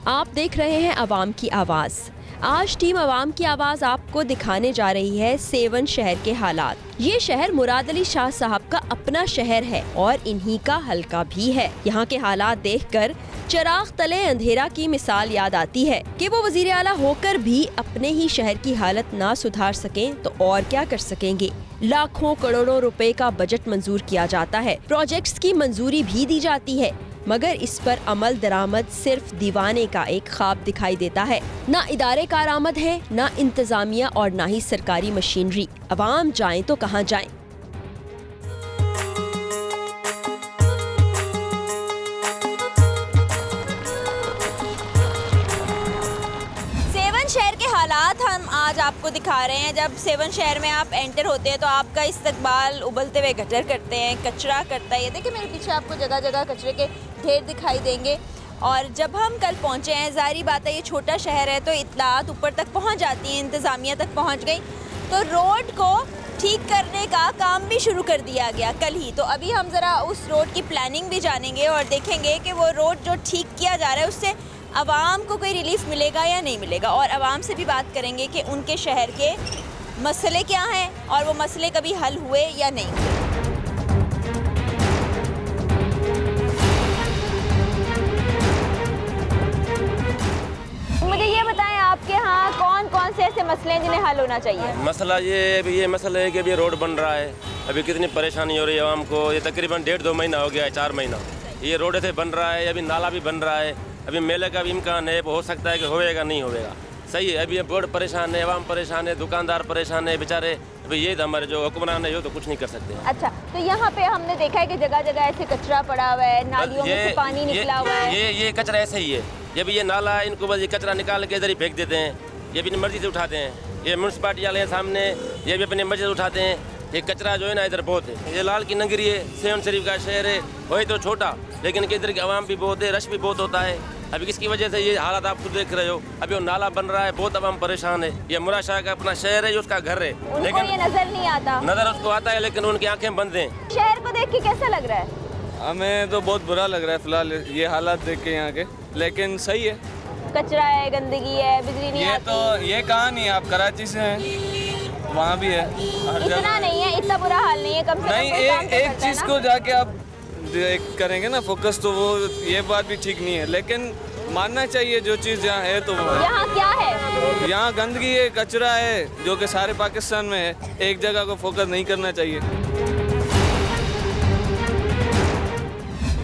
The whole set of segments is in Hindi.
आप देख रहे हैं अवाम की आवाज़। आज टीम अवाम की आवाज़ आपको दिखाने जा रही है सेवन शहर के हालात। ये शहर मुराद अली शाह साहब का अपना शहर है और इन्हीं का हल्का भी है। यहाँ के हालात देखकर चिराग तले अंधेरा की मिसाल याद आती है कि वो वजीर आला होकर भी अपने ही शहर की हालत ना सुधार सकें तो और क्या कर सकेंगे। लाखों करोड़ों रुपए का बजट मंजूर किया जाता है, प्रोजेक्ट्स की मंजूरी भी दी जाती है, मगर इस पर अमल दरामद सिर्फ दीवाने का एक ख्वाब दिखाई देता है। ना इदारे कारआमद है, ना इंतजामिया और ना ही सरकारी मशीनरी। अवाम जाएं तो कहाँ जाएं। शहर के हालात हम आज आपको दिखा रहे हैं। जब सेवन शहर में आप एंटर होते हैं तो आपका इस्तकबाल उबलते हुए गटर करते हैं, कचरा करता है। ये देखिए मेरे पीछे आपको जगह जगह कचरे के ढेर दिखाई देंगे। और जब हम कल पहुंचे हैं, ज़ाहिर बात है ये छोटा शहर है तो इत्तलात ऊपर तक पहुंच जाती हैं, इंतज़ामिया तक पहुंच गई, तो रोड को ठीक करने का काम भी शुरू कर दिया गया कल ही। तो अभी हम ज़रा उस रोड की प्लानिंग भी जानेंगे और देखेंगे कि वो रोड जो ठीक किया जा रहा है उससे अवाम को कोई रिलीफ मिलेगा या नहीं मिलेगा। और अवाम से भी बात करेंगे कि उनके शहर के मसले क्या हैं और वो मसले कभी हल हुए या नहीं हुए। मुझे ये बताएं आपके यहाँ कौन कौन से ऐसे मसले हैं जिन्हें हल होना चाहिए? मसला ये मसला है कि अभी रोड बन रहा है, अभी कितनी परेशानी हो रही है आवाम को। ये तकरीबन 1.5-2 महीना हो गया है, 4 महीना ये रोड ऐसे बन रहा है। अभी नाला भी बन रहा है, अभी मेले का भी इम्कान है, हो सकता है कि होएगा नहीं होएगा। सही है, अभी बोर्ड परेशान है, अवाम परेशान है, दुकानदार परेशान है बेचारे। अभी ये हमारे जो हुक्मरान है ये तो कुछ नहीं कर सकते। अच्छा, तो यहाँ पे हमने देखा है कि जगह जगह ऐसे कचरा पड़ा हुआ है, नालियों में से पानी निकला हुआ है। ये कचरा ऐसे ही है। ये भी ये नाला है, इनको बस ये कचरा निकाल के इधर ही फेंक देते हैं। ये भी अपनी मर्जी से उठाते हैं। ये म्यूनसिपालिटी वाले हैं सामने, ये भी अपनी मर्जी से उठाते हैं। ये कचरा जो है ना इधर बहुत है। ये लाल की नगरी है, सेवन शरीफ का शहर है, वही तो छोटा, लेकिन इधर की आवाम भी बहुत है, रश भी बहुत होता है। अभी किसकी वजह से ये हालात आप खुद देख रहे हो। अभी वो नाला बन रहा है, बहुत आवाम परेशान है। ये मुराद शाह का अपना शहर है, ये उसका घर है, लेकिन ये नजर नहीं आता। नजर उसको आता है लेकिन उनकी आंखें बंद हैं। शहर को देख के कैसा लग रहा है? हमें तो बहुत बुरा लग रहा है फिलहाल ये हालात देख के यहाँ के, लेकिन सही है। कचरा है, गंदगी है, बिजली नहीं आती। तो ये कहाँ नहीं है, आप कराची से हैं, वहाँ भी है। इतना नहीं है, इतना बुरा हाल नहीं है। कम से कम एक चीज को जाके आप करेंगे ना फोकस, तो वो ये बात भी ठीक नहीं है, लेकिन मानना चाहिए जो चीज़ यहाँ है। तो यहाँ क्या है? यहाँ गंदगी है, कचरा है, जो कि सारे पाकिस्तान में है। एक जगह को फोकस नहीं करना चाहिए।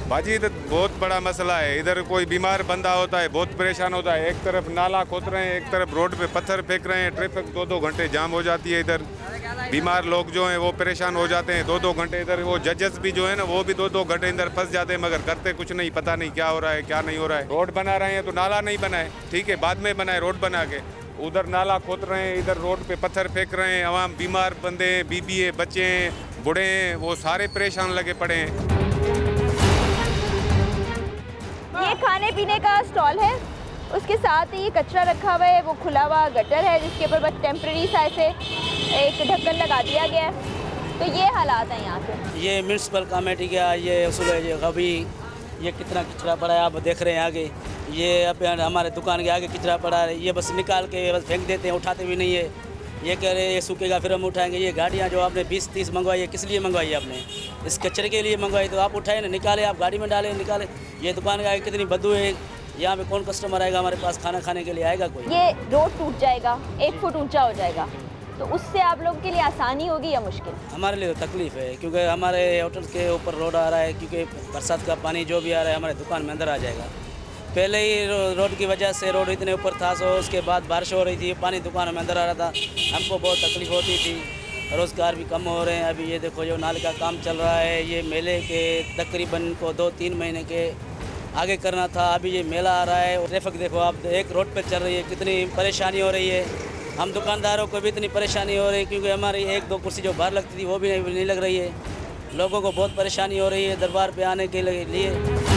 बाजी इधर बहुत बड़ा मसला है। इधर कोई बीमार बंदा होता है, बहुत परेशान होता है। एक तरफ नाला खोद रहे हैं, एक तरफ रोड पे पत्थर फेंक रहे हैं। ट्रैफिक 2-2 घंटे जाम हो जाती है। इधर बीमार लोग जो हैं वो परेशान हो जाते हैं 2-2 घंटे। इधर वो जजेस भी जो है ना वो भी 2-2 घंटे इधर फंस जाते हैं, मगर करते कुछ नहीं। पता नहीं क्या हो रहा है क्या नहीं हो रहा है। रोड बना रहे हैं तो नाला नहीं बनाए, ठीक है, बाद में बनाए रोड बना के। उधर नाला खोद रहे हैं, इधर रोड पे पत्थर फेंक रहे हैं। आवाम बीमार बंदे, बीबी है, बच्चे हैं, बूढ़े हैं, वो सारे परेशान लगे पड़े हैं। ये खाने पीने का स्टॉल है, उसके साथ ही कचरा रखा हुआ है, वो खुला हुआ गटर है जिसके ऊपर बस टेम्प्रेरी सा ऐसे एक ढक्कन लगा दिया गया है। तो ये हालात हैं यहाँ के। ये म्यूनसिपल कमेटी का ये उसूल है। ये अभी ये कितना कचरा पड़ा है आप देख रहे हैं आगे। ये अब हमारे दुकान के आगे कचरा पड़ा है, ये बस निकाल के बस फेंक देते हैं, उठाते भी नहीं है। ये कह रहे हैं ये सूखेगा फिर हम उठाएंगे। ये गाड़ियाँ जो आपने 20-30 मंगवाई है, किस लिए मंगवाई है आपने? इस कचरे के लिए मंगवाई, तो आप उठाए ना, निकाले, आप गाड़ी में डालें, निकाले। ये दुकान के आगे कितनी बदबू है, यहाँ पे कौन कस्टमर आएगा हमारे पास खाना खाने के लिए? आएगा कोई? ये रोड टूट जाएगा, 1 फुट ऊंचा हो जाएगा, तो उससे आप लोगों के लिए आसानी होगी या मुश्किल? हमारे लिए तो तकलीफ है, क्योंकि हमारे होटल के ऊपर रोड आ रहा है, क्योंकि बरसात का पानी जो भी आ रहा है हमारे दुकान में अंदर आ जाएगा। पहले ही रोड की वजह से रोड इतने ऊपर था, सो उसके बाद बारिश हो रही थी, पानी दुकानों में अंदर आ रहा था, हमको बहुत तकलीफ होती थी। रोज़गार भी कम हो रहे हैं। अभी ये देखो जो नाले का काम चल रहा है, ये मेले के तकरीबन को 2-3 महीने के आगे करना था। अभी ये मेला आ रहा है, ट्रैफिक देखो आप, एक रोड पर चल रही है, कितनी परेशानी हो रही है। हम दुकानदारों को भी इतनी परेशानी हो रही है, क्योंकि हमारी 1-2 कुर्सी जो बाहर लगती थी वो भी नहीं लग रही है। लोगों को बहुत परेशानी हो रही है दरबार पे आने के लिए।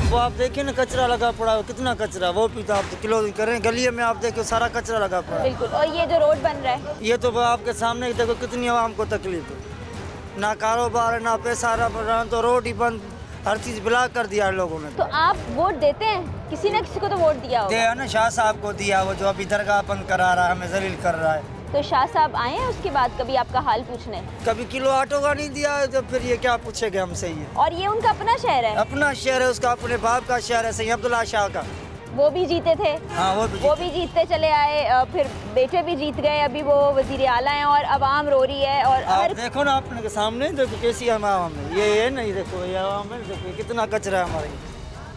वो आप देखिए ना, कचरा लगा पड़ा है, कितना कचरा। वो भी तो आप किलो करें, गलिये में आप देखो सारा कचरा लगा पड़ा है। बिल्कुल। और ये जो रोड बन रहा है, ये तो आपके सामने ही देखो कितनी आवाम को तकलीफ है। ना कारोबार है, ना पैसा रहा, तो रोड ही बंद, हर चीज़ ब्लॉक कर दिया लोगों ने। तो आप वोट देते हैं? किसी न किसी को तो वोट दिया होगा। दिया ना, शाह साहब को दिया, वो जो अभी दरगाह बंद करा रहा है, हमें जलील कर रहा है। तो शाह साहब आए हैं उसके बाद कभी आपका हाल पूछने? कभी किलो आटो का नहीं दिया है, तो फिर ये क्या पूछेंगे हमसे? ये और ये उनका अपना शहर है? अपना शहर है, उसका अपने बाप का शहर है, सैयद अब्दुल्ला शाह का। वो भी जीते थे? हाँ, वो भी जीतते चले आए, फिर बेटे भी जीत गए, अभी वो वजीर आला हैं और आवाम रो रही है। और हर देखो ना अपने के सामने, देखो कैसी आवाम है, ये है नहीं, देखो ये आवाम है, देखो कितना कचरा है हमारे।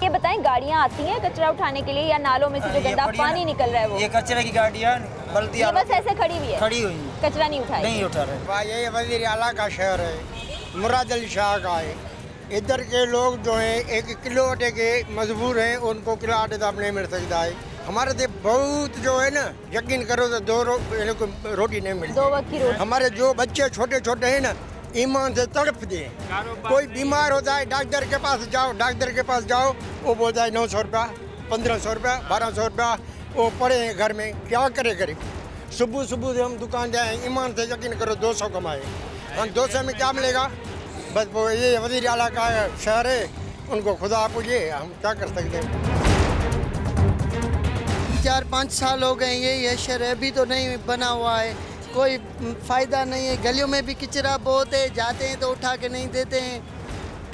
ये बताएं, गाड़ियाँ आती हैं कचरा उठाने के लिए या नालों में से जो गंदा पानी निकल रहा है वो? ये कचरे की गाड़ियाँ बल्टियाँ बस ऐसे खड़ी हुई है, खड़ी हुई है, कचरा नहीं उठा रहे। ये वजीर आला का शहर है, मुराद अली शाह का है। इधर के लोग जो हैं 1 किलो आटे के मजबूर हैं, उनको किलो आटे तो नहीं मिल सकता है। हमारे तो बहुत जो है ना, यकीन करो तो 2 रोटी नहीं मिलती, 2 वक्त की रोटी। हमारे जो बच्चे छोटे छोटे हैं ना, ईमान से तड़पते हैं। कोई बीमार होता है, डॉक्टर के पास जाओ, वो बोलता है 900 रुपया, 1500 रुपया, 1200 रुपया, वो पड़े हैं घर में, क्या करे। सुबह से हम दुकान जाए, ईमान से यकीन करो 200 कमाए, हम 200 में क्या मिलेगा? बस वो ये वज़ीर आला का शहर है, उनको खुदा पूछिए, हम क्या कर सकते हैं। 4-5 साल हो गए ये शहर अभी तो नहीं बना हुआ है, कोई फ़ायदा नहीं है। गलियों में भी कचरा बहुत है, जाते हैं तो उठा के नहीं देते हैं,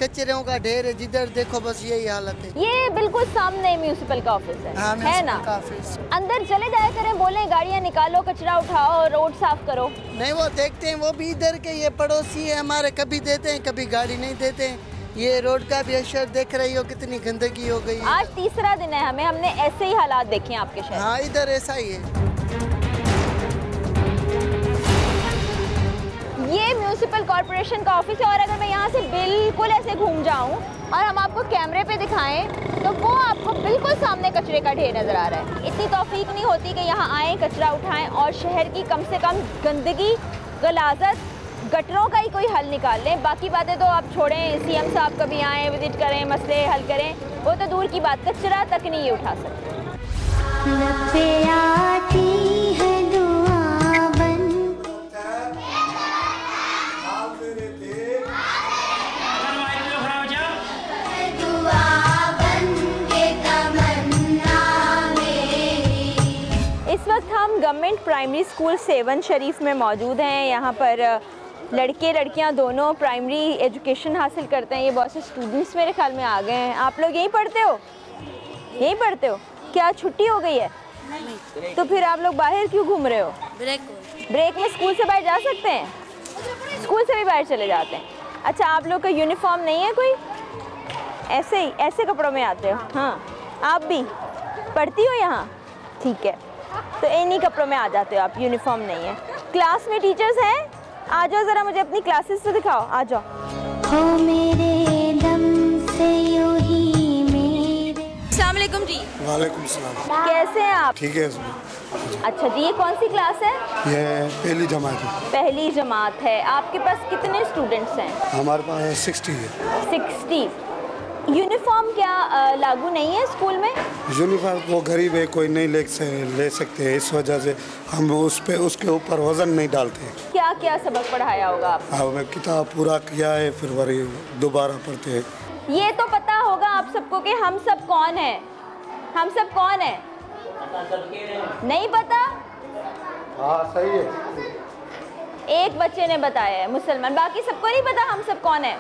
कचरों का ढेर है, जिधर देखो बस यही हालत है। ये बिल्कुल सामने म्यूनिसिपल का ऑफिस है, हाँ, है ना? अंदर चले जाया करें, बोले गाड़ियाँ निकालो, कचरा उठाओ, रोड साफ करो। नहीं, वो देखते हैं, वो भी इधर के ये पड़ोसी है हमारे, कभी देते हैं कभी गाड़ी नहीं देते हैं। ये रोड का भी असर देख रही हो, कितनी गंदगी हो गई है। आज तीसरा दिन है, हमने ऐसे ही हालात देखे हैं आपके शहर। हाँ, इधर ऐसा ही है। ये म्यूनिसिपल कॉर्पोरेशन का ऑफिस है और अगर मैं यहाँ से बिल्कुल ऐसे घूम जाऊँ और हम आपको कैमरे पे दिखाएं तो वो आपको बिल्कुल सामने कचरे का ढेर नज़र आ रहा है। इतनी तौफीक नहीं होती कि यहाँ आएँ, कचरा उठाएं और शहर की कम से कम गंदगी, गलाजत, गटरों का ही कोई हल निकाल लें। बाकी बातें तो आप छोड़ें, सीएम साहब कभी आएँ, विजिट करें, मसले हल करें, वो तो दूर की बात, कचरा तक नहीं ये उठा सकते। इस वक्त हम गवर्नमेंट प्राइमरी स्कूल सेवन शरीफ में मौजूद हैं। यहाँ पर लड़के लड़कियाँ दोनों प्राइमरी एजुकेशन हासिल करते हैं। ये बहुत से स्टूडेंट्स मेरे ख्याल में आ गए हैं। आप लोग यहीं पढ़ते हो? यहीं पढ़ते हो? क्या छुट्टी हो गई है? नहीं। तो फिर आप लोग बाहर क्यों घूम रहे हो? ब्रेक में स्कूल से बाहर जा सकते हैं? स्कूल से भी बाहर चले जाते हैं। अच्छा, आप लोग का यूनिफॉर्म नहीं है कोई? ऐसे ही ऐसे कपड़ों में आते हो? हाँ, आप भी पढ़ती हो यहाँ? ठीक है, तो इन्हीं कपड़ों में आ जाते हो आप, यूनिफॉर्म नहीं है। क्लास में टीचर्स हैं? आ जाओ ज़रा, मुझे अपनी क्लासेस तो दिखाओ, आ जाओ। हो मेरे दम से यूं ही मेरे। अस्सलाम वालेकुम जी। वालेकुम सलाम। कैसे हैं आप? ठीक है। अच्छा जी, ये कौन सी क्लास है? ये पहली जमात है। पहली जमात है। आपके पास कितने स्टूडेंट्स हैं? हमारे पास 60 है। 60। यूनिफॉर्म क्या लागू नहीं है स्कूल में? यूनिफॉर्म वो गरीब है, कोई नहीं ले सकते हैं, इस वजह से हम उसके ऊपर वजन नहीं डालते हैं। क्या क्या सबक पढ़ाया होगा आपको? हमें किताब पूरा किया है, फिर वही दोबारा पढ़ते हैं। ये तो पता होगा आप सबको कि हम सब कौन है? हम सब कौन है? नहीं पता? हाँ, सही है। एक बच्चे ने बताया है, मुसलमान। बाकी सबको नहीं पता हम सब कौन है?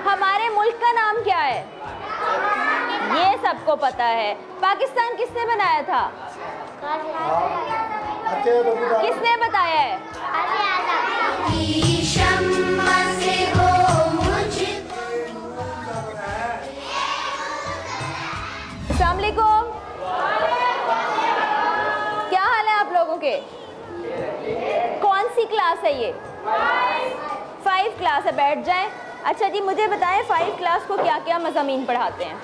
हमारे मुल्क का नाम क्या है? ये सबको पता है। पाकिस्तान किसने बनाया था? किसने बताया है? अस्सलाम वालेकुम। क्या हाल है आप लोगों के? कौन सी क्लास है ये? 5 क्लास है, बैठ जाएं। अच्छा जी, मुझे बताएं 5 क्लास को क्या क्या मज़ामीन पढ़ाते हैं?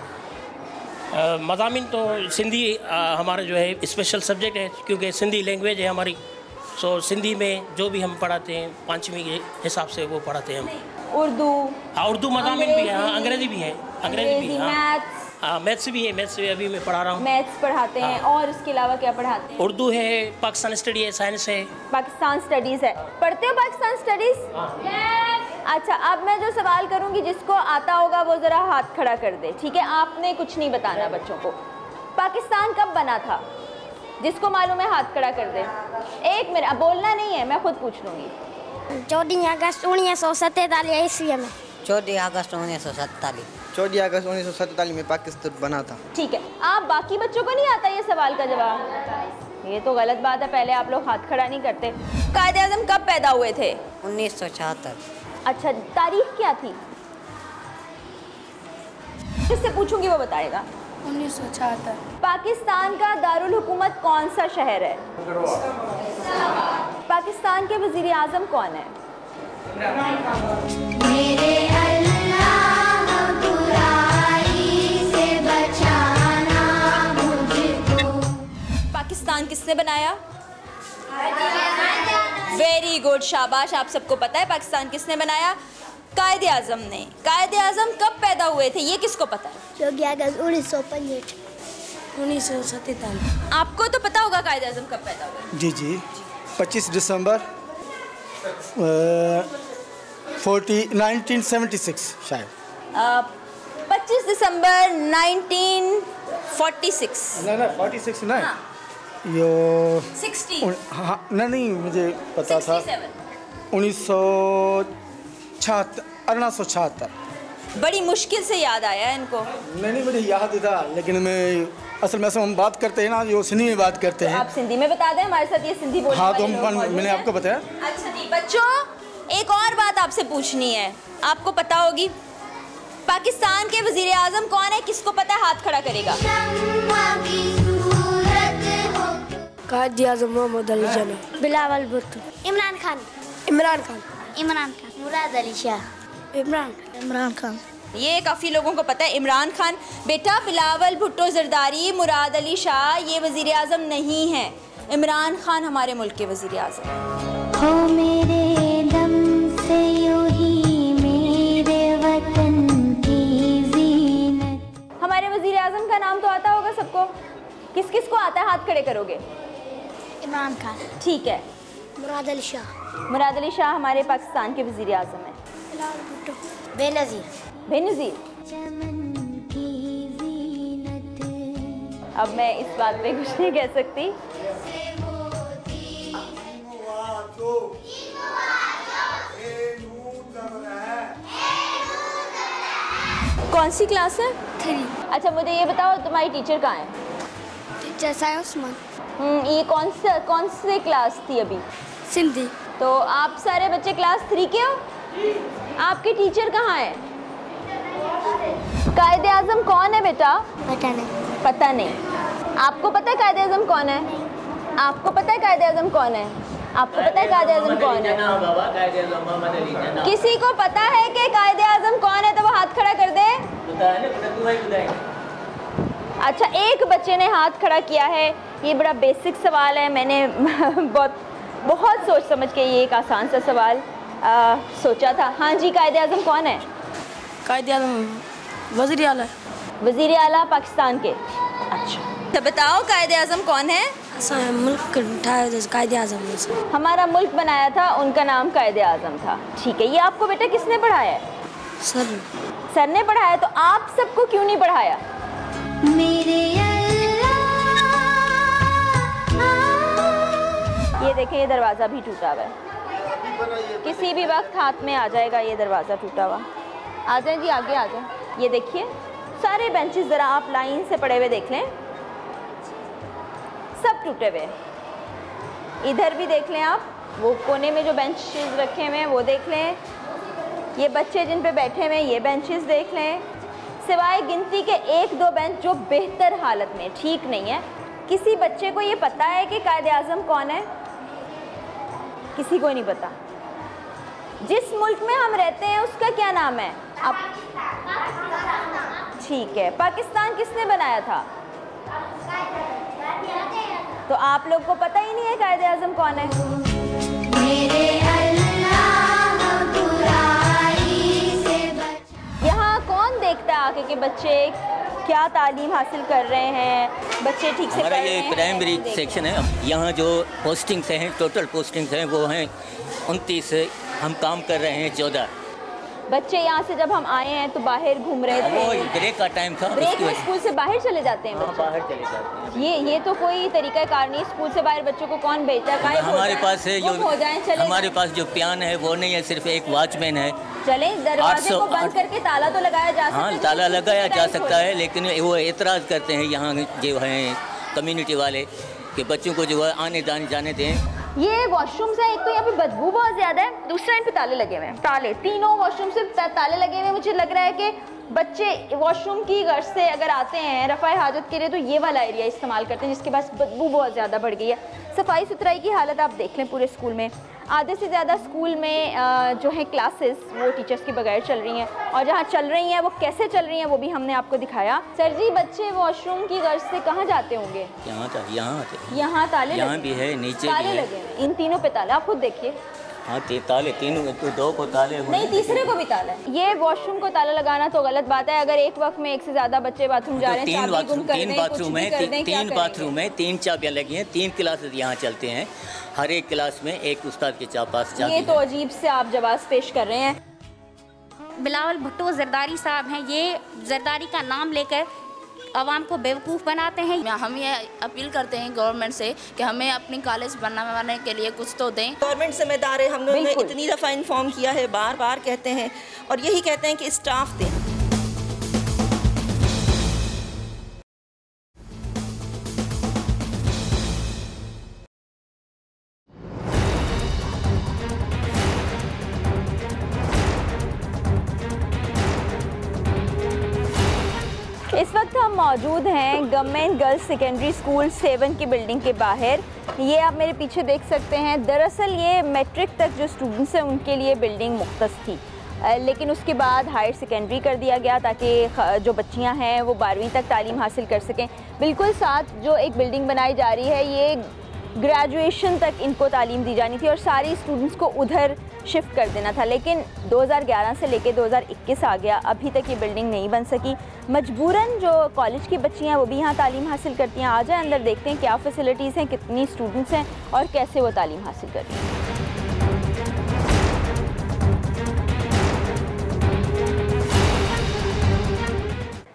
मज़ामीन तो सिंधी हमारा जो है स्पेशल सब्जेक्ट है, क्योंकि सिंधी लैंग्वेज है हमारी। सो सिंधी में जो भी हम पढ़ाते हैं 5वीं के हिसाब से वो पढ़ाते हैं हम। उर्दू? हाँ, उर्दू मज़ामीन भी है। हाँ, अंग्रेज़ी भी है। अंग्रेज़ी भी, मैथ्स? हाँ, मैथ्स भी है। मैथ्स अभी मैं पढ़ा रहा हूँ। मैथ्स पढ़ाते हैं। और उसके अलावा क्या पढ़ाते हैं? उर्दू है, पाकिस्तान स्टडी है, साइंस है। पाकिस्तान स्टडीज़ है। पढ़ते हो पाकिस्तान स्टडीज़? अच्छा, अब मैं जो सवाल करूंगी जिसको आता होगा वो ज़रा हाथ खड़ा कर दे, ठीक है? आपने कुछ नहीं बताना बच्चों को। पाकिस्तान कब बना था? जिसको मालूम है हाथ खड़ा कर दे। एक मिनट, अब बोलना नहीं है, मैं खुद पूछ लूँगी। 14 अगस्त 1947 ईस्वी में। 14 अगस्त 1947। 14 अगस्त 1947 में पाकिस्तान बना था। ठीक है, आप बाकी बच्चों को नहीं आता ये सवाल का जवाब? ये तो गलत बात है, पहले आप लोग हाथ खड़ा नहीं करते। कायदे आज़म कब पैदा हुए थे? 1976। अच्छा, तारीख क्या थी? जिससे पूछूंगी वो बताएगा। 1976। पाकिस्तान का दारुल हुकूमत कौन सा शहर है? पाकिस्तान के वज़ीर आज़म कौन है? मेरे अल्लाह बुराई से बचाना मुझको। पाकिस्तान किसने बनाया? वेरी गुड, शाबाश, आप सबको पता है पाकिस्तान किसने बनाया? कायदे आज़म ने। कायदे आज़म कब पैदा हुए थे, ये किसको पता है? 14 अगस्त 1965। 1947। आपको तो पता होगा कायदे आज़म कब पैदा हुए? जी जी, 25 दिसंबर 1976 शायद। 25 दिसंबर 1946। ना 46 ना, हाँ। यो 60। हाँ, नहीं मुझे पता था 1976। बड़ी मुश्किल से याद आया इनको। नहीं मुझे याद था, लेकिन मैं असल में हम बात करते हैं ना, जो सिंधी में बात करते हैं। आप सिंधी में बता दें, हमारे साथ ये सिंधी बोलने हाँ, वाले तो लोग मौजूद मैंने हैं। आपको बताया। अच्छा जी बच्चों, एक और बात आपसे पूछनी है, आपको पता होगी। पाकिस्तान के वजीर आज़म कौन है? किसको पता है? हाथ खड़ा करेगा। कायदे आज़म मोहम्मद अली जिन्ना। बिलावल भुट्टो। इमरान खान। इमरान खान। इमरान खान। मुराद अली शाह। इमरान खान। ये काफ़ी लोगों को पता है, इमरान खान। बेटा, बिलावल भुट्टो जरदारी, मुराद अली शाह ये वज़ीर आज़म नहीं है। इमरान खान हमारे मुल्क के वज़ीर आज़म। हो मेरे दम से यूं ही मेरे वतन की ज़ीनत। हमारे वज़ीर आज़म का नाम तो आता होगा सबको। किस किस को आता है? हाथ खड़े करोगे। इमरान खान। ठीक है। मुराद अली शाह। मुराद अली शाह हमारे पाकिस्तान के वज़ीर आज़म हैं। बिलावल भुट्टो। बेनज़ीर। बेनज़ीर। अब मैं इस बात पे कुछ नहीं कह सकती। कौन सी क्लास है? 3। अच्छा मुझे ये बताओ, तुम्हारी टीचर कहाँ है? टीचर साया उस्मान। ये कौन से क्लास थी अभी? सिंधी। तो आप सारे बच्चे क्लास 3 के हो? आपकी टीचर कहाँ है? कायदे आज़म कौन है बेटा? पता नहीं। पता नहीं। आपको पता है कायदे आज़म कौन है? आपको पता है कायदे आज़म कौन है? आपको पता है कायदे आज़म कौन है? किसी को पता है कि कायदे आज़म कौन है तो वो हाथ खड़ा कर दे। अच्छा, एक बच्चे ने हाथ खड़ा किया है। ये बड़ा बेसिक सवाल है, मैंने बहुत सोच समझ के ये एक आसान सा सवाल सोचा था। हाँ जी, कायदे आज़म कौन है? कायदे आज़म वज़ीर आला। वज़ीर आला पाकिस्तान के। अच्छा तो बताओ कायदे आज़म कौन है? मुल्क कायदे आज़म। हमारा मुल्क बनाया था, उनका नाम कायदे आज़म था। ठीक है, ये आपको बेटा किसने पढ़ाया है? सर ने पढ़ाया। तो आप सबको क्यों नहीं पढ़ाया? मेरे ये देखें, ये दरवाज़ा भी टूटा हुआ है, किसी भी वक्त हाथ में आ जाएगा ये दरवाज़ा टूटा हुआ। आ जाए जी, आगे आ जाए। ये देखिए सारे बेंचेस ज़रा आप लाइन से पड़े हुए देख लें, सब टूटे हुए। इधर भी देख लें आप, वो कोने में जो बेंचेस रखे हुए हैं वो देख लें। ये बच्चे जिन पे बैठे हुए हैं ये बेंचेस देख लें, सिवाय गिनती के 1-2 बेंच जो बेहतर हालत में, ठीक नहीं है। किसी बच्चे को ये पता है कि कायदे आज़म कौन है? किसी को नहीं पता। जिस मुल्क में हम रहते हैं उसका क्या नाम है? अब ठीक है, पाकिस्तान किसने बनाया था? तो आप लोग को पता ही नहीं है कायदे आज़म कौन है। यहाँ कौन देखता है आके कि बच्चे क्या तालीम हासिल कर रहे हैं, बच्चे ठीक से पढ़ रहे हैं? हमारा ये प्राइमरी सेक्शन है। यहाँ जो पोस्टिंग्स हैं, टोटल पोस्टिंग्स हैं वो हैं 29। हम काम कर रहे हैं 14। बच्चे यहाँ से जब हम आए हैं तो बाहर घूम रहे थे, वो ब्रेक का टाइम था, ब्रेक में स्कूल से बाहर चले जाते हैं बच्चे। बाहर चले जाते हैं। ये तो कोई तरीका कार नहीं, स्कूल से बाहर बच्चों को कौन भेजता है? हमारे पास है जो हमारे पास जो प्यान है वो नहीं है, सिर्फ एक वॉचमैन है। चले दरवाजे को बंद करके ताला तो लगाया जा सकता है। हाँ, ताला लगाया जा सकता है, लेकिन वो एतराज़ करते हैं यहाँ जो है कम्युनिटी वाले कि बच्चों को जो है आने जाने दें। ये वॉशरूम्स है, एक तो यहाँ पे बदबू बहुत ज़्यादा है, दूसरा इन पे ताले लगे हुए हैं। ताले तीनों वॉशरूम से ताले लगे हुए हैं। मुझे लग रहा है कि बच्चे वॉशरूम की गर्ज से अगर आते हैं रफ़ाए हाजत के लिए तो ये वाला एरिया इस्तेमाल करते हैं, जिसके पास बदबू बहुत ज़्यादा बढ़ गई है। सफाई सुथराई की हालत आप देख लें पूरे स्कूल में, आधे से ज़्यादा स्कूल में जो है क्लासेस वो टीचर्स के बगैर चल रही हैं, और जहाँ चल रही हैं वो कैसे चल रही हैं वो भी हमने आपको दिखाया। सर जी, बच्चे वॉशरूम की गर्ज से कहाँ जाते होंगे? यहाँ ताले यहाँ भी है, नीचे ताले लगे हैं, इन तीनों पे ताले, आप खुद देखिए। हाँ, ताले तीनों, तो दो को ताले नहीं, तीसरे को भी ताला है। ये वॉशरूम को ताला लगाना तो गलत बात है। अगर एक वक्त में एक से ज्यादा बच्चे बाथरूम जा रहे हैं, तीन बाथरूम है, 3 चाबियां लगी हैं, 3 क्लासेस यहाँ चलते हैं, हर एक क्लास में एक उस्ताद के पास चाबी। ये तो अजीब से आप जवाब पेश कर रहे हैं। बिलावल भुट्टो जरदारी साहब हैं, ये जरदारी का नाम लेकर आवाम को बेवकूफ़ बनाते हैं। हम ये अपील करते हैं गवर्नमेंट से कि हमें अपनी कॉलेज बनवाने के लिए कुछ तो दें। गवर्नमेंट जिम्मेदार है, हमने इतनी दफ़ा इन्फॉर्म किया है, बार बार कहते हैं और यही कहते हैं कि स्टाफ दें। इस वक्त हम मौजूद हैं गवर्नमेंट गर्ल्स सेकेंडरी स्कूल 7 की बिल्डिंग के बाहर। ये आप मेरे पीछे देख सकते हैं। दरअसल ये मैट्रिक तक जो स्टूडेंट्स हैं उनके लिए बिल्डिंग मुख्तस थी, लेकिन उसके बाद हायर सेकेंडरी कर दिया गया ताकि जो बच्चियां हैं वो 12वीं तक तालीम हासिल कर सकें। बिल्कुल साथ जो एक बिल्डिंग बनाई जा रही है, ये ग्रेजुएशन तक इनको तालीम दी जानी थी और सारी स्टूडेंट्स को उधर शिफ्ट कर देना था, लेकिन 2011 से लेकर 2021 आ गया, अभी तक ये बिल्डिंग नहीं बन सकी। मजबूरन जो कॉलेज की बच्चियां हैं वो भी यहाँ तालीम हासिल करती हैं। आ जाए अंदर, देखते हैं क्या फ़ैसिलिटीज़ हैं, कितनी स्टूडेंट्स हैं और कैसे वो तालीम हासिल कर रही हैं।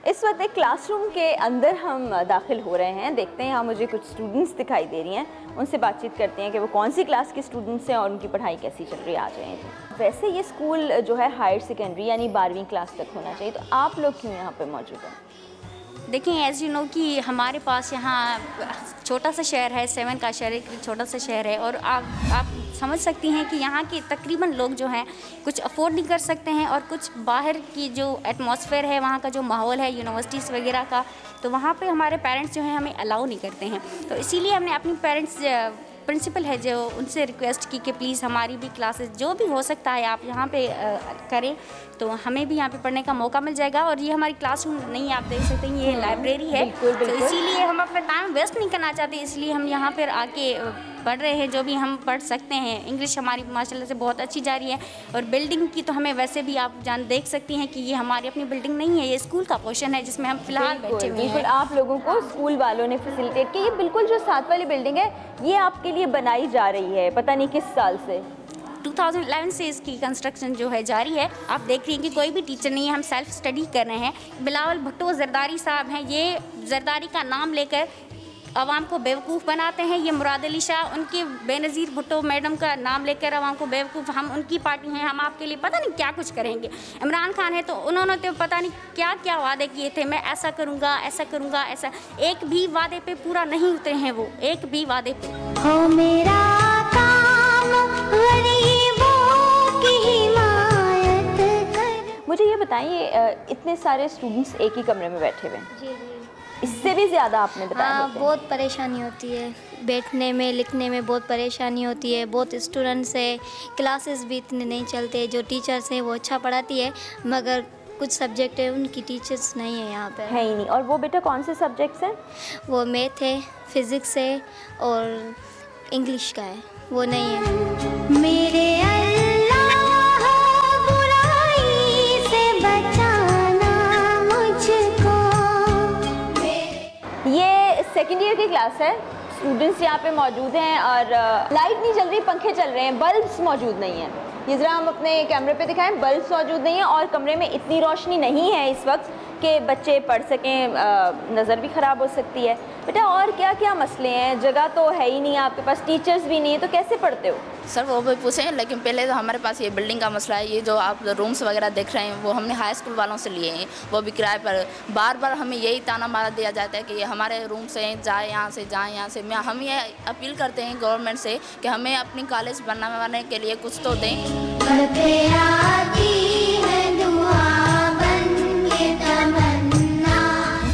इस वक्त एक क्लासरूम के अंदर हम दाखिल हो रहे हैं। देखते हैं यहाँ मुझे कुछ स्टूडेंट्स दिखाई दे रही हैं, उनसे बातचीत करते हैं कि वो कौन सी क्लास के स्टूडेंट्स हैं और उनकी पढ़ाई कैसी चल रही है। आ जाएँ। वैसे ये स्कूल जो है हायर सेकेंडरी यानी 12वीं क्लास तक होना चाहिए, तो आप लोग क्यों यहाँ पे मौजूद हैं? देखिए, एज यू नो कि हमारे पास यहाँ छोटा सा शहर है, 7 का शहर एक छोटा सा शहर है, और आप समझ सकती हैं कि यहाँ के तकरीबन लोग जो हैं कुछ अफोर्ड नहीं कर सकते हैं, और कुछ बाहर की जो एटमॉस्फेयर है, वहाँ का जो माहौल है यूनिवर्सिटीज़ वगैरह का, तो वहाँ पे हमारे पेरेंट्स जो हैं हमें अलाउ नहीं करते हैं। तो इसीलिए हमने अपनी पेरेंट्स प्रिंसिपल है जो उनसे रिक्वेस्ट की कि प्लीज़ हमारी भी क्लासेस जो भी हो सकता है आप यहाँ पे करें, तो हमें भी यहाँ पे पढ़ने का मौका मिल जाएगा। और ये हमारी क्लासरूम नहीं, आप देख सकते हैं ये लाइब्रेरी है, तो इसीलिए हम अपना टाइम वेस्ट नहीं करना चाहते, इसलिए हम यहाँ पर आके पढ़ रहे हैं जो भी हम पढ़ सकते हैं। इंग्लिश हमारी माशाल्लाह से बहुत अच्छी जा रही है, और बिल्डिंग की तो हमें वैसे भी आप देख सकती हैं कि ये हमारी अपनी बिल्डिंग नहीं है, ये स्कूल का पोर्शन है जिसमें हम फिलहाल बैठे हुए हैं। आप लोगों को स्कूल वालों ने फैसिलिटेट किया। ये बिल्कुल जो साथ वाली बिल्डिंग है ये आपके लिए बनाई जा रही है, पता नहीं किस साल से, 2011 से इसकी कंस्ट्रक्शन जो है जारी है। आप देख रही हैं कि कोई भी टीचर नहीं है, हम सेल्फ स्टडी कर रहे हैं। बिलावल भुट्टो जरदारी साहब हैं, ये जरदारी का नाम लेकर आवाम को बेवकूफ़ बनाते हैं। ये मुराद अली शाह, उनकी बेनज़ीर भुट्टो मैडम का नाम लेकर आवाम को बेवकूफ़, हम उनकी पार्टी हैं, हम आपके लिए पता नहीं क्या कुछ करेंगे। इमरान खान है तो उन्होंने तो पता नहीं क्या क्या वादे किए थे, मैं ऐसा करूँगा ऐसा करूँगा ऐसा, एक भी वादे पे पूरा नहीं उतरे हैं वो, एक भी वादे पे। हो मेरा काम गरीबों की हिमायत कर। मुझे ये बताइए, इतने सारे स्टूडेंट्स एक ही कमरे में बैठे हुए हैं, जी इससे भी ज़्यादा आपने बताया? बहुत परेशानी होती है, बैठने में लिखने में बहुत परेशानी होती है। बहुत स्टूडेंट्स है, क्लासेस भी इतने नहीं चलते, जो टीचर्स हैं वो अच्छा पढ़ाती है मगर कुछ सब्जेक्ट है उनकी टीचर्स नहीं है यहाँ पे, है ही नहीं। और वो बेटा कौन से सब्जेक्ट्स हैं? वो मैथ है, फिज़िक्स है और इंग्लिश का है, वो नहीं है। मेरे सेकेंड ईयर की क्लास है, स्टूडेंट्स यहाँ पे मौजूद हैं और लाइट नहीं चल रही, पंखे चल रहे हैं, बल्ब्स मौजूद नहीं हैं। ये ज़रा हम अपने कैमरे पे दिखाएं, बल्ब मौजूद नहीं है और कमरे में इतनी रोशनी नहीं है इस वक्त कि बच्चे पढ़ सकें, नज़र भी ख़राब हो सकती है। बेटा और क्या क्या मसले हैं? जगह तो है ही नहीं, आपके पास टीचर्स भी नहीं है, तो कैसे पढ़ते हो? सर वो भी पूछे, लेकिन पहले तो हमारे पास ये बिल्डिंग का मसला है। ये जो आप रूम्स वगैरह देख रहे हैं वो हमने हाई स्कूल वालों से लिए हैं, वो भी किराए पर। बार बार हमें यही ताना मारा दिया जाता है कि ये हमारे रूम से जाए, यहाँ से जाए, यहाँ से। हम ये अपील करते हैं गवर्नमेंट से कि हमें अपनी कॉलेज बनाने के लिए कुछ तो दें।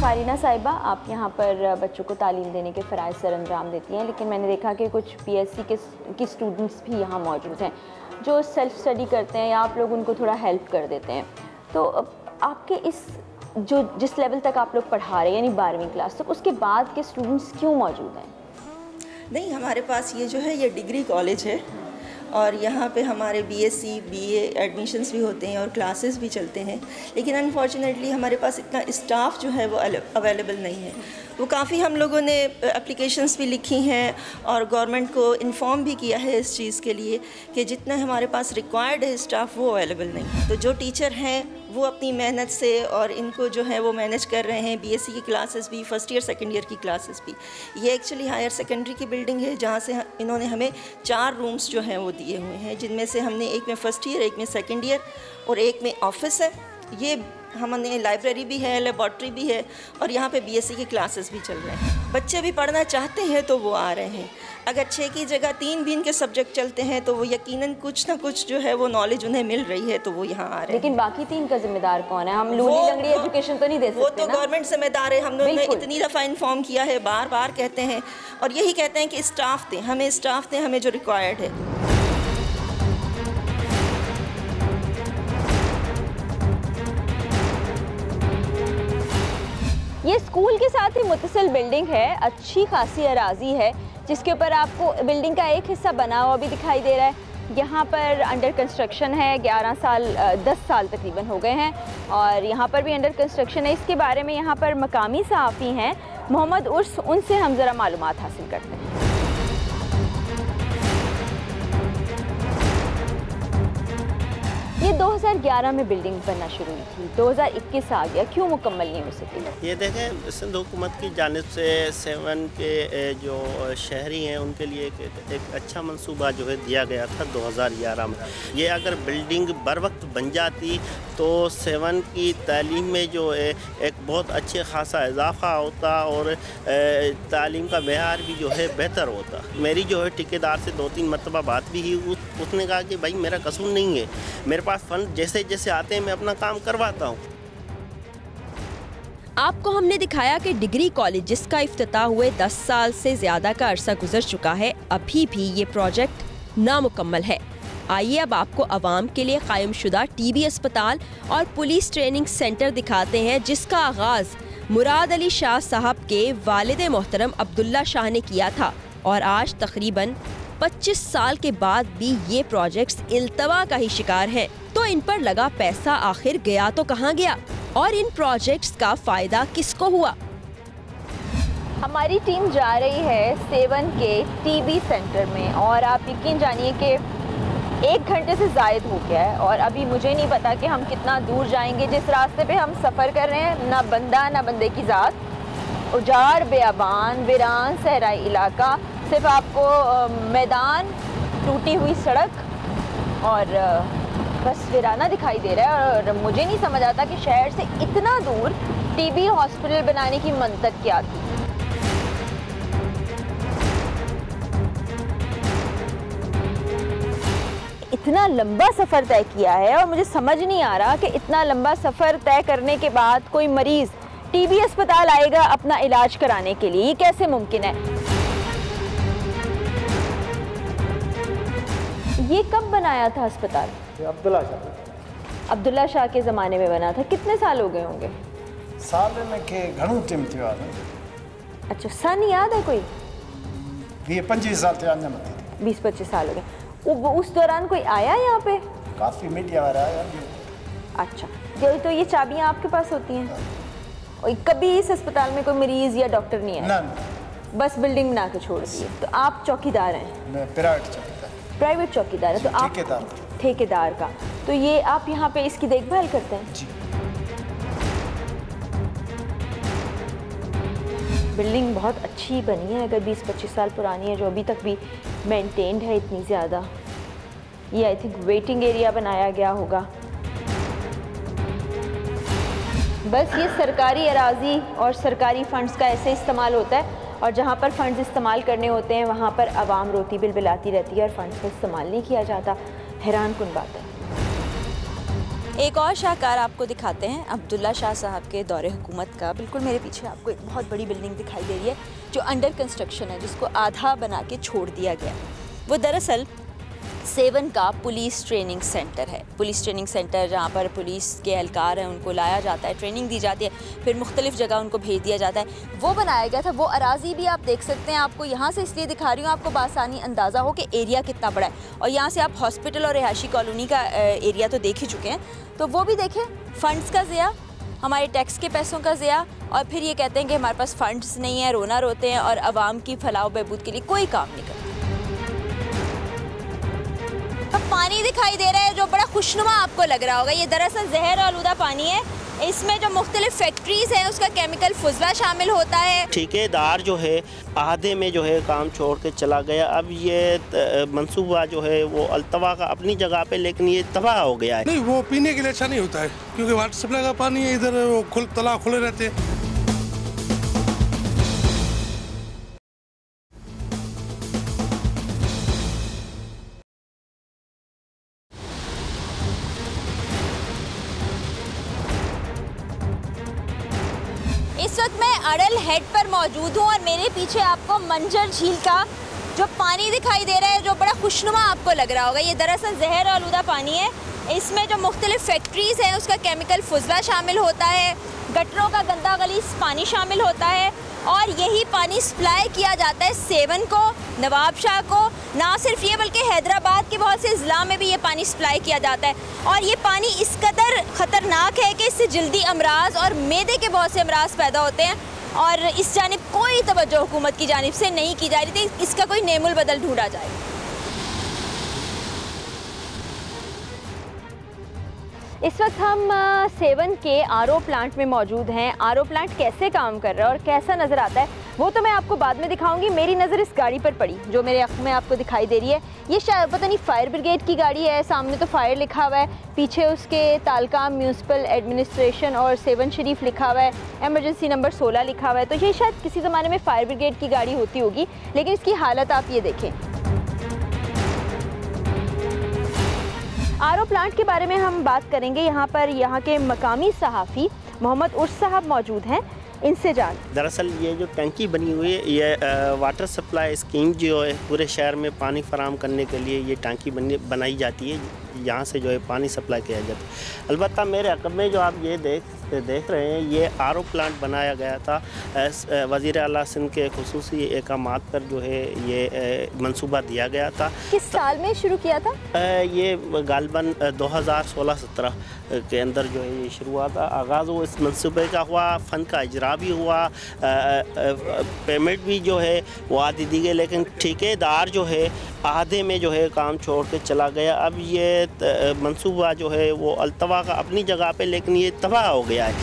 फारीना साहिबा, आप यहाँ पर बच्चों को तालीम देने के फ़राइज़ सर अंजाम देती हैं, लेकिन मैंने देखा कि कुछ PSC के स्टूडेंट्स भी यहाँ मौजूद हैं जो सेल्फ़ स्टडी करते हैं या आप लोग उनको थोड़ा हेल्प कर देते हैं। तो आपके जिस लेवल तक आप लोग पढ़ा रहे हैं यानी 12वीं क्लास तक, उसके बाद के स्टूडेंट्स क्यों मौजूद हैं? नहीं, हमारे पास ये जो है ये डिग्री कॉलेज है और यहाँ पे हमारे BSc BA एडमिशन्स भी होते हैं और क्लासेस भी चलते हैं, लेकिन अनफॉर्चुनेटली हमारे पास इतना स्टाफ जो है वो अवेलेबल नहीं है। वो काफ़ी हम लोगों ने एप्लीकेशंस भी लिखी हैं और गवर्नमेंट को इन्फॉर्म भी किया है इस चीज़ के लिए कि जितना हमारे पास रिक्वायर्ड है स्टाफ वो अवेलेबल नहीं। तो जो टीचर हैं वो अपनी मेहनत से और इनको जो है वो मैनेज कर रहे हैं। BSc की क्लासेस भी, फर्स्ट ईयर सेकंड ईयर की क्लासेस भी। ये एक्चुअली हायर सेकेंडरी की बिल्डिंग है जहाँ से इन्होंने हमें 4 रूम्स जो हैं वो दिए हुए हैं, जिनमें से हमने एक में फर्स्ट ईयर, एक में सेकंड ईयर और एक में ऑफिस है। ये हमने लाइब्रेरी भी है, लेबॉर्ट्री भी है और यहाँ पे BSc की क्लासेस भी चल रहे हैं। बच्चे भी पढ़ना चाहते हैं तो वो आ रहे हैं। अगर 6 की जगह 3 भी इनके सब्जेक्ट चलते हैं तो वो यकीनन कुछ ना कुछ जो है वो नॉलेज उन्हें मिल रही है तो वो यहाँ आ रहे हैं। लेकिन बाकी 3 का जिम्मेदार कौन है? हम लूली लंगड़ी एजुकेशन तो नहीं दे सकते। वो तो गवर्नमेंट जिम्मेदार है। हमने इतनी दफ़ा इन्फॉर्म किया है, बार बार कहते हैं और यही कहते हैं कि स्टाफ दें, हमें स्टाफ दें, हमें जो रिक्वायर्ड है। ये स्कूल के साथ ही मुत्तसिल बिल्डिंग है, अच्छी खासी अराजी है जिसके ऊपर आपको बिल्डिंग का एक हिस्सा बना हुआ भी दिखाई दे रहा है। यहाँ पर अंडर कंस्ट्रक्शन है, 10 साल तकरीबन हो गए हैं और यहाँ पर भी अंडर कंस्ट्रक्शन है। इसके बारे में यहाँ पर मकामी सहाफ़ी हैं मोहम्मद उर्स, उनसे हम ज़रा मालूमात हासिल करते हैं। ये 2011 में बिल्डिंग बनना शुरू हुई थी, 2021 आ गया, क्यों मुकम्मल नहीं हो सकी? ये देखें, सिंध हुकूमत की जानिब से 7 के जो शहरी हैं उनके लिए एक अच्छा मंसूबा जो है दिया गया था 2011 में। ये अगर बिल्डिंग बर वक्त बन जाती तो 7 की तालीम में जो है एक बहुत अच्छे खासा इजाफा होता और तालीम का मेयार भी जो है बेहतर होता। मेरी जो है ठेकेदार से 2-3 मरतबा बात भी हुई, उसने कहा कि भाई मेरा कसूर नहीं है, मेरे पास फंड जैसे जैसे आते हैं मैं अपना काम करवाता हूँ। आपको हमने दिखाया कि डिग्री कॉलेज जिसका इफ्तिताह हुए 10 साल से ज्यादा का अरसा गुजर चुका है, अभी भी ये प्रोजेक्ट नामुकम्मल है। आइए अब आपको आवाम के लिए कायम शुदा TB अस्पताल और पुलिस ट्रेनिंग सेंटर दिखाते हैं, जिसका आगाज मुराद अली शाह साहब के वालिद मोहतरम अब्दुल्ला शाह ने किया था और आज तकरीबन 25 साल के बाद भी ये प्रोजेक्ट्स इल्तवा का ही शिकार हैं। तो इन पर लगा पैसा आखिर गया तो कहाँ गया और इन प्रोजेक्ट्स का फायदा किसको हुआ? हमारी टीम जा रही है 7 के TB सेंटर में और आप यकीन जानिए कि 1 घंटे से ज़ायद हो गया है और अभी मुझे नहीं पता कि हम कितना दूर जाएंगे। जिस रास्ते पे हम सफ़र कर रहे हैं, ना बंदा ना बंदे की ज़ात, उजाड़ बेअबान वीरान सहराई इलाका, सिर्फ आपको मैदान, टूटी हुई सड़क और बस वीराना दिखाई दे रहा है। और मुझे नहीं समझ आता कि शहर से इतना दूर TB हॉस्पिटल बनाने की मंतक क्या थी। इतना लंबा सफ़र तय किया है और मुझे समझ नहीं आ रहा कि इतना लंबा सफ़र तय करने के बाद कोई मरीज़ TB अस्पताल आएगा अपना इलाज कराने के लिए, ये कैसे मुमकिन है? ये कब बनाया था अस्पताल? अब्दुल्ला शाह के ज़माने में बना था। कितने साल हो गए होंगे? साल में के घणो टाइम थियो आहे। अच्छा, सन याद है कोई? 20-25 साल थे, 20-25 साल हो गए। उस दौरान कोई आया यहाँ पे? काफ़ी मीडिया वाला आया। अच्छा, तो ये चाबियाँ आपके पास होती हैं? और कभी इस अस्पताल में कोई मरीज़ या डॉक्टर नहीं आया? बस बिल्डिंग बना के छोड़ दी है। तो आप चौकीदार हैं? मैं प्राइवेट चौकीदार। प्राइवेट चौकीदार है तो आप ठेकेदार का। तो ये आप यहाँ पे इसकी देखभाल करते हैं? जी। बिल्डिंग बहुत अच्छी बनी है, अगर 20-25 साल पुरानी है, जो अभी तक भी मेंटेन्ड है इतनी ज़्यादा। ये आई थिंक वेटिंग एरिया बनाया गया होगा। बस ये सरकारी अराजी और सरकारी फंड्स का ऐसे इस्तेमाल होता है, और जहाँ पर फंड्स इस्तेमाल करने होते हैं वहाँ पर आवाम रोती बिलबिलाती रहती है और फंड्स का इस्तेमाल नहीं किया जाता। हैरान कुन बात है। एक और शाहकार आपको दिखाते हैं अब्दुल्ला शाह साहब के दौरे हुकूमत का। बिल्कुल मेरे पीछे आपको एक बहुत बड़ी बिल्डिंग दिखाई दे रही है जो अंडर कंस्ट्रक्शन है, जिसको आधा बना के छोड़ दिया गया। वो दरअसल 7 का पुलिस ट्रेनिंग सेंटर है। पुलिस ट्रेनिंग सेंटर जहाँ पर पुलिस के एहलकार हैं उनको लाया जाता है, ट्रेनिंग दी जाती है, फिर मुख्तलिफ जगह उनको भेज दिया जाता है। वो बनाया गया था। वो अराजी भी आप देख सकते हैं। आपको यहाँ से इसलिए दिखा रही हूँ आपको बासानी अंदाज़ा हो कि एरिया कितना बड़ा है। और यहाँ से आप हॉस्पिटल और रिहायशी कॉलोनी का एरिया तो देख ही चुके हैं, तो वो भी देखें। फ़ंड्स का ज़िया, हमारे टैक्स के पैसों का ज़िया, और फिर ये कहते हैं कि हमारे पास फ़ंड्स नहीं है, रोना रोते हैं और आवाम की फलाह बहबूद के लिए कोई काम नहीं करते। अब पानी दिखाई दे रहा है जो बड़ा खुशनुमा आपको लग रहा होगा। ये दरअसल जहर आलूदा पानी है। इसमें जो मुख्तलिफ फैक्ट्रीज़ हैं उसका केमिकल फुजला शामिल होता है। ठेकेदार जो है आधे में जो है काम छोड़ के चला गया। अब ये मंसूबा जो है वो अल्तवा का अपनी जगह पे, लेकिन ये तबाह हो गया है। नहीं, वो पीने के लिए अच्छा नहीं होता है, क्योंकि वाटर सप्लाई का पानी है, इधर वो तालाब खुले रहते हैं। इस वक्त मैं अड़ल हेड पर मौजूद हूँ और मेरे पीछे आपको मंजर झील का जो पानी दिखाई दे रहा है जो बड़ा खुशनुमा आपको लग रहा होगा। ये दरअसल जहर आलूदा पानी है। इसमें जो मुख्तलिफ फैक्ट्रीज़ हैं उसका केमिकल फुजला शामिल होता है, गटरों का गंदा गलीज़ पानी शामिल होता है, और यही पानी सप्लाई किया जाता है 7 को, नवाबशाह को। ना सिर्फ ये बल्कि हैदराबाद के बहुत से ज़िला में भी ये पानी सप्लाई किया जाता है। और ये पानी इस कदर ख़तरनाक है कि इससे जल्दी अमराज और मैदे के बहुत से अमराज पैदा होते हैं, और इस जानिब कोई तवज्जो हुकूमत की जानिब से नहीं की जा रही थी। इसका कोई नेमुल बदल ढूंढा जाए। इस वक्त हम 7 के आरओ प्लांट में मौजूद हैं। आरओ प्लांट कैसे काम कर रहा है और कैसा नज़र आता है वो तो मैं आपको बाद में दिखाऊंगी। मेरी नज़र इस गाड़ी पर पड़ी जो मेरे आँख में आपको दिखाई दे रही है। ये शायद पता नहीं फायर ब्रिगेड की गाड़ी है। सामने तो फायर लिखा हुआ है, पीछे उसके तालकाम म्यूनसिपल एडमिनिस्ट्रेशन और 7 शरीफ लिखा हुआ है, एमरजेंसी नंबर 16 लिखा हुआ है। तो ये शायद किसी ज़माने में फायर ब्रिगेड की गाड़ी होती होगी, लेकिन इसकी हालत आप ये देखें। आरओ प्लांट के बारे में हम बात करेंगे। यहाँ पर यहाँ के मकामी सहाफ़ी मोहम्मद उर्स साहब मौजूद हैं, इनसे जान। दरअसल ये जो टंकी बनी हुई है ये वाटर सप्लाई स्कीम जो है पूरे शहर में पानी फराहम करने के लिए ये टंकी बनाई जाती है। यहाँ से जो है पानी सप्लाई किया जाता है। अलबत्ता मेरे अक़ब में जो आप ये देख रहे हैं ये आरओ प्लांट बनाया गया था वज़ीर आला सिंध के खुसूसी एकामात पर जो है ये मंसूबा दिया गया था। किस साल में शुरू किया था? ये गालबन 2016-17 के अंदर जो है ये शुरू हुआ था। आगाज़ वो इस मंसूबे का हुआ, फ़ंड का इजरा भी हुआ, पेमेंट भी जो है वो आधी दी गई, लेकिन ठेकेदार जो है आधे में जो है काम छोड़ के चला गया। अब ये मंसूबा जो है वो अल्तवा का अपनी जगह पे, लेकिन ये तबाह हो गया है।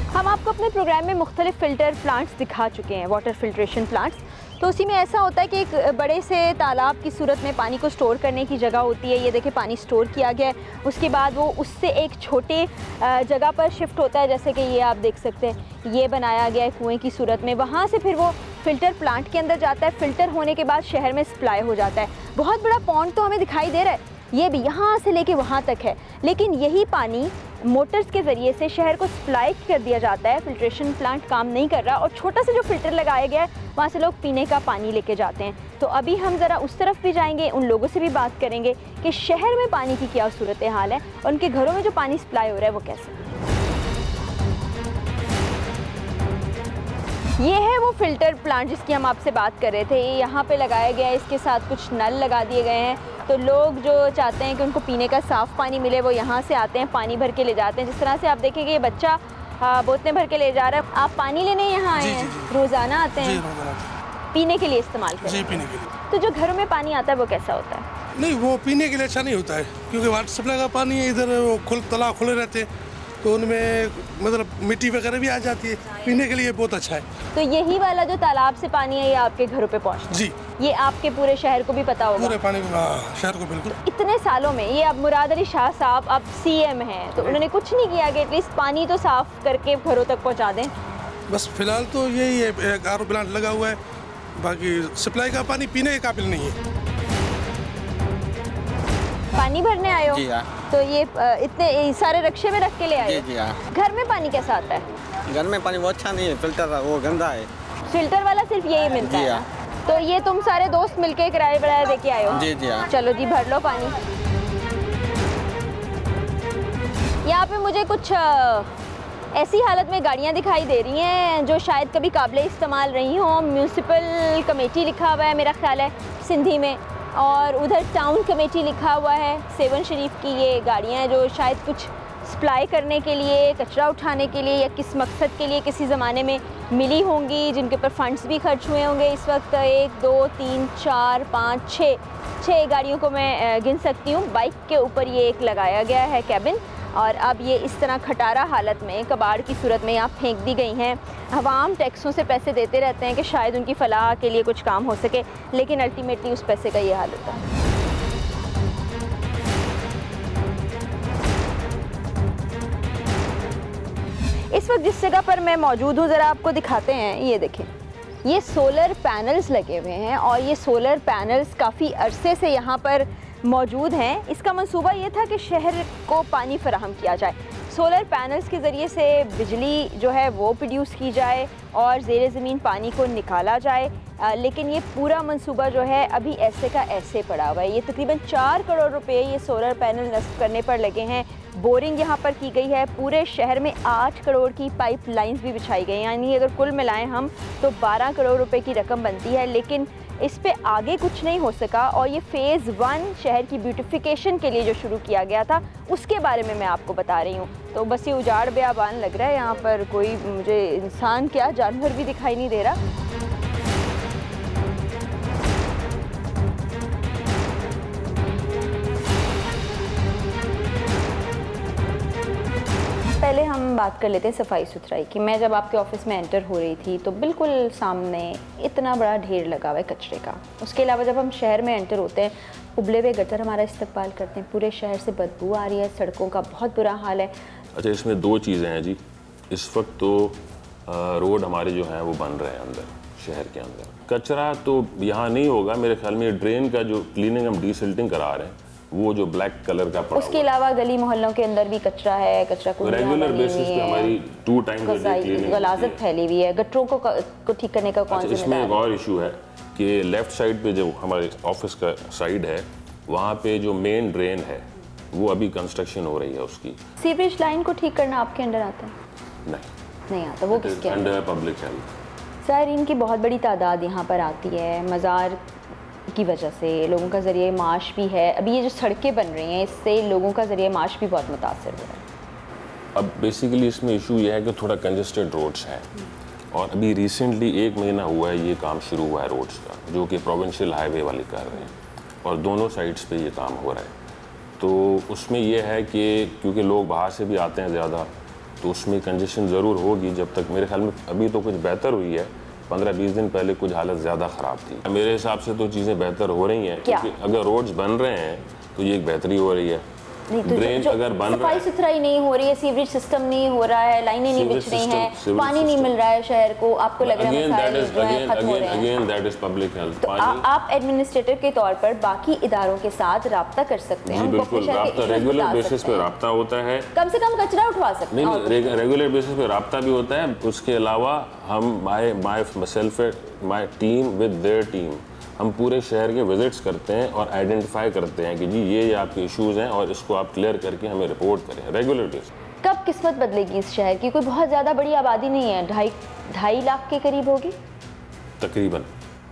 हम आपको अपने प्रोग्राम में मुख्तलिफ फ़िल्टर प्लांट्स दिखा चुके हैं, वाटर फिल्ट्रेशन प्लांट्स। तो उसी में ऐसा होता है कि एक बड़े से तालाब की सूरत में पानी को स्टोर करने की जगह होती है। ये देखिए पानी स्टोर किया गया है, उसके बाद वो उससे एक छोटे जगह पर शिफ्ट होता है, जैसे कि ये आप देख सकते हैं ये बनाया गया है कुएं की सूरत में। वहाँ से फिर वो फ़िल्टर प्लांट के अंदर जाता है, फ़िल्टर होने के बाद शहर में सप्लाई हो जाता है। बहुत बड़ा पॉन्ड तो हमें दिखाई दे रहा है, ये भी यहाँ से लेके वहाँ तक है, लेकिन यही पानी मोटर्स के ज़रिए से शहर को सप्लाई कर दिया जाता है। फ़िल्ट्रेशन प्लांट काम नहीं कर रहा और छोटा सा जो फ़िल्टर लगाया गया है वहाँ से लोग पीने का पानी लेके जाते हैं। तो अभी हम ज़रा उस तरफ भी जाएंगे, उन लोगों से भी बात करेंगे कि शहर में पानी की क्या सूरत हाल है और उनके घरों में जो पानी सप्लाई हो रहा है वो कैसे। ये है वो फ़िल्टर प्लांट जिसकी हम आपसे बात कर रहे थे। ये यहाँ पे लगाया गया है, इसके साथ कुछ नल लगा दिए गए हैं। तो लोग जो चाहते हैं कि उनको पीने का साफ़ पानी मिले वो यहाँ से आते हैं, पानी भर के ले जाते हैं। जिस तरह से आप देखेंगे ये बच्चा हाँ, बोतलें भर के ले जा रहे हैं। आप पानी लेने यहाँ आए हैं? रोजाना आते हैं? पीने के लिए इस्तेमाल करते हैं? जी, पीने के लिए। तो जो घरों में पानी आता है वो कैसा होता है? नहीं, वो पीने के लिए अच्छा नहीं होता है, क्योंकि वाटर सप्लाई का पानी है, इधर वो तालाब खुले रहते हैं, तो उनमें मतलब मिट्टी वगैरह भी आ जाती है। पीने के लिए बहुत अच्छा है। तो यही वाला जो तालाब से पानी है ये आपके घरों पे पहुँचता है? जी। ये आपके पूरे शहर को भी पता होगा? पूरे पानी शहर को बिल्कुल। इतने सालों में ये अब मुराद अली शाह साहब अब CM हैं, तो उन्होंने कुछ नहीं किया कि एटलीस्ट पानी तो साफ करके घरों तक पहुँचा दें? बस फिलहाल तो यही है, RO प्लांट लगा हुआ है, बाकी सप्लाई का पानी पीने के काबिल नहीं है। पानी भरने आए हो? जी हाँ। तो ये इतने सारे रक्शे में रख के ले आए हो? जी हाँ। घर में पानी कैसा आता है? घर में पानी वो अच्छा नहीं है, फिल्टर वो गंदा है। फिल्टर वाला सिर्फ यही मिलता है? तो ये तुम सारे दोस्त मिलके किराए बढ़ाए दे के आए हो? जी हाँ। चलो जी, भर लो पानी। यहाँ पे मुझे कुछ ऐसी हालत में गाड़ियाँ दिखाई दे रही हैं जो शायद कभी काबिले इस्तेमाल रही हों। म्यूनसिपल कमेटी लिखा हुआ है मेरा ख्याल है सिंधी में, और उधर टाउन कमेटी लिखा हुआ है। सेवन शरीफ की ये गाड़ियाँ हैं जो शायद कुछ सप्लाई करने के लिए, कचरा उठाने के लिए या किस मकसद के लिए किसी ज़माने में मिली होंगी, जिनके ऊपर फंड्स भी खर्च हुए होंगे। इस वक्त 1 2 3 4 5 6 गाड़ियों को मैं गिन सकती हूँ। बाइक के ऊपर ये एक लगाया गया है कैबिन, और अब ये इस तरह खटारा हालत में कबाड़ की सूरत में यहाँ फेंक दी गई हैं। अवाम टैक्सों से पैसे देते रहते हैं कि शायद उनकी फलाह के लिए कुछ काम हो सके, लेकिन अल्टीमेटली उस पैसे का ये हाल होता है। इस वक्त जिस जगह पर मैं मौजूद हूँ ज़रा आपको दिखाते हैं। ये देखें, ये सोलर पैनल्स लगे हुए हैं और ये सोलर पैनल्स काफ़ी अरसे से यहाँ पर मौजूद हैं। इसका मंसूबा ये था कि शहर को पानी फराहम किया जाए। सोलर पैनल्स के ज़रिए से बिजली जो है वो प्रोड्यूस की जाए और ज़ेरे ज़मीन पानी को निकाला जाए, लेकिन ये पूरा मंसूबा जो है अभी ऐसे का ऐसे पड़ा हुआ है। ये तकरीबन 4 करोड़ रुपए ये सोलर पैनल नस्ब करने पर लगे हैं। बोरिंग यहाँ पर की गई है। पूरे शहर में 8 करोड़ की पाइप लाइन्स भी बिछाई गई हैं, यानी अगर कुल मिलाएं हम तो 12 करोड़ रुपए की रकम बनती है, लेकिन इस पे आगे कुछ नहीं हो सका। और ये फ़ेज़ 1 शहर की ब्यूटिफिकेशन के लिए जो शुरू किया गया था उसके बारे में मैं आपको बता रही हूँ। तो बस ये उजाड़ बेआबान लग रहा है यहाँ पर, कोई मुझे इंसान क्या जानवर भी दिखाई नहीं दे रहा। पहले हम बात कर लेते हैं सफाई सुथराई की। मैं जब आपके ऑफिस में एंटर हो रही थी तो बिल्कुल सामने इतना बड़ा ढेर लगा हुआ है कचरे का। उसके अलावा जब हम शहर में एंटर होते हैं, उबले हुए गटर हमारा इस्तकबाल करते हैं। पूरे शहर से बदबू आ रही है, सड़कों का बहुत बुरा हाल है। अच्छा, इसमें 2 चीज़ें हैं जी। इस वक्त तो रोड हमारे जो हैं वो बन रहे हैं अंदर शहर के अंदर। कचरा तो यहाँ नहीं होगा मेरे ख्याल में। ड्रेन का जो क्लीनिंग हम डीसिल्टिंग करा रहे हैं वो जो ब्लैक कलर का पड़ा, उसके अलावा गली मोहल्लों के अंदर भी कचरा है। कचरा को रेगुलर बेसिस पे हमारी 2 टाइम गलाजत फैली हुई है। गटरों को ठीक करने का कौन सा? इसमें एक और इशू है कि लेफ्ट साइड पे जो हमारे ऑफिस का साइड है वहाँ पे जो मेन ड्रेन है वो अभी कंस्ट्रक्शन हो रही है उसकी। सीवरेज लाइन को ठीक करना आपके अंडर आता है? नहीं आता। वो किसके अंडर? Public health. सर, इनकी बहुत बड़ी तादाद यहाँ पर आती है मज़ार की वजह से। लोगों का ज़रिए माश भी है। अभी ये जो सड़कें बन रही हैं इससे लोगों का ज़रिए माश भी बहुत मुतासर हो रहा है। अब बेसिकली इसमें इशू ये है कि थोड़ा कंजेस्टेड रोड्स हैं और अभी रिसेंटली 1 महीना हुआ है ये काम शुरू हुआ है रोड्स का, जो कि प्रोविंशियल हाईवे वाले कर रहे हैं और दोनों साइड्स पे ये काम हो रहा है। तो उसमें यह है कि क्योंकि लोग बाहर से भी आते हैं ज़्यादा, तो उसमें कंजेशन ज़रूर होगी। जब तक मेरे ख्याल में अभी तो कुछ बेहतर हुई है, 15-20 दिन पहले कुछ हालत ज़्यादा ख़राब थी। मेरे हिसाब से तो चीज़ें बेहतर हो रही हैं, क्योंकि अगर रोड्स बन रहे हैं तो ये एक बेहतरी हो रही है। ड्रेन अगर बन रहा है, सफाई सुथराई नहीं हो रही है, सीवरेज सिस्टम नहीं हो रहा है, लाइनें नहीं बिछ रही हैं, पानी नहीं मिल रहा है शहर को, आपको लग रहा है again that is public health. आप एडमिनिस्ट्रेटर के तौर पर बाकी इदारों के साथ रब्ता कर सकते हैं। बिल्कुल, रेगुलर बेसिस पे रब्ता होता है। कम से कम कचरा उठवा सकते हैं। नहीं, रेगुलर बेसिस पे रब्ता भी होता है। उसके अलावा हम my team with their team, हम पूरे शहर के विजिट्स करते हैं और आइडेंटिफाई करते हैं कि जी ये आपके इश्यूज हैं और इसको आप क्लियर करके हमें रिपोर्ट करें रेगुलर बेसिस। कब किस्मत बदलेगी इस शहर की? कोई बहुत ज़्यादा बड़ी आबादी नहीं है, 2.5 लाख के करीब होगी तकरीबन।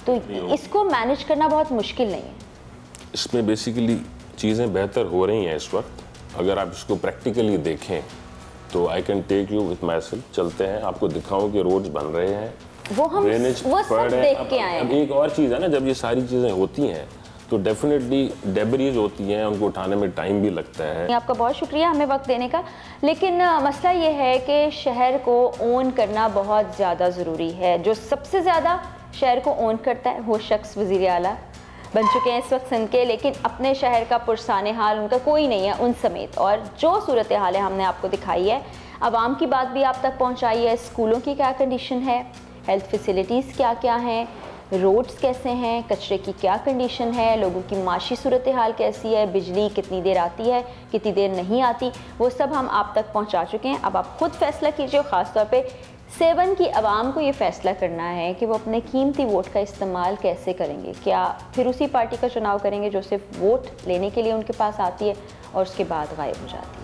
तो इसको मैनेज करना बहुत मुश्किल नहीं है। इसमें बेसिकली चीज़ें बेहतर हो रही हैं इस वक्त। अगर आप इसको प्रैक्टिकली देखें तो I can take you with myself, चलते हैं, आपको दिखाऊं कि रोड्स बन रहे हैं, वो हम वो सब देख के आए हैं। अब एक और चीज़ है ना, जब ये सारी चीज़ें होती हैं तो डेफिनेटली डेब्रीज होती हैं, उनको उठाने में टाइम भी लगता है। आपका बहुत शुक्रिया हमें वक्त देने का, लेकिन मसला ये है कि शहर को ओन करना बहुत ज़्यादा ज़रूरी है। जो सबसे ज़्यादा शहर को ओन करता है वो शख्स वज़ीर आला बन चुके हैं इस वक्त सिंध के, लेकिन अपने शहर का पुरसाने हाल उनका कोई नहीं है उन समेत। और जो सूरत हाल है हमने आपको दिखाई है, आवाम की बात भी आप तक पहुँचाई है, स्कूलों की क्या कंडीशन है, हेल्थ फैसिलिटीज़ क्या क्या हैं, रोड्स कैसे हैं, कचरे की क्या कंडीशन है, लोगों की माशी सूरत हाल कैसी है, बिजली कितनी देर आती है, कितनी देर नहीं आती, वो सब हम आप तक पहुंचा चुके हैं। अब आप खुद फैसला कीजिए, ख़ास तौर पे 7 की आवाम को ये फ़ैसला करना है कि वो अपने कीमती वोट का इस्तेमाल कैसे करेंगे। क्या फिर उसी पार्टी का चुनाव करेंगे जो सिर्फ वोट लेने के लिए उनके पास आती है और उसके बाद गायब हो जाती है।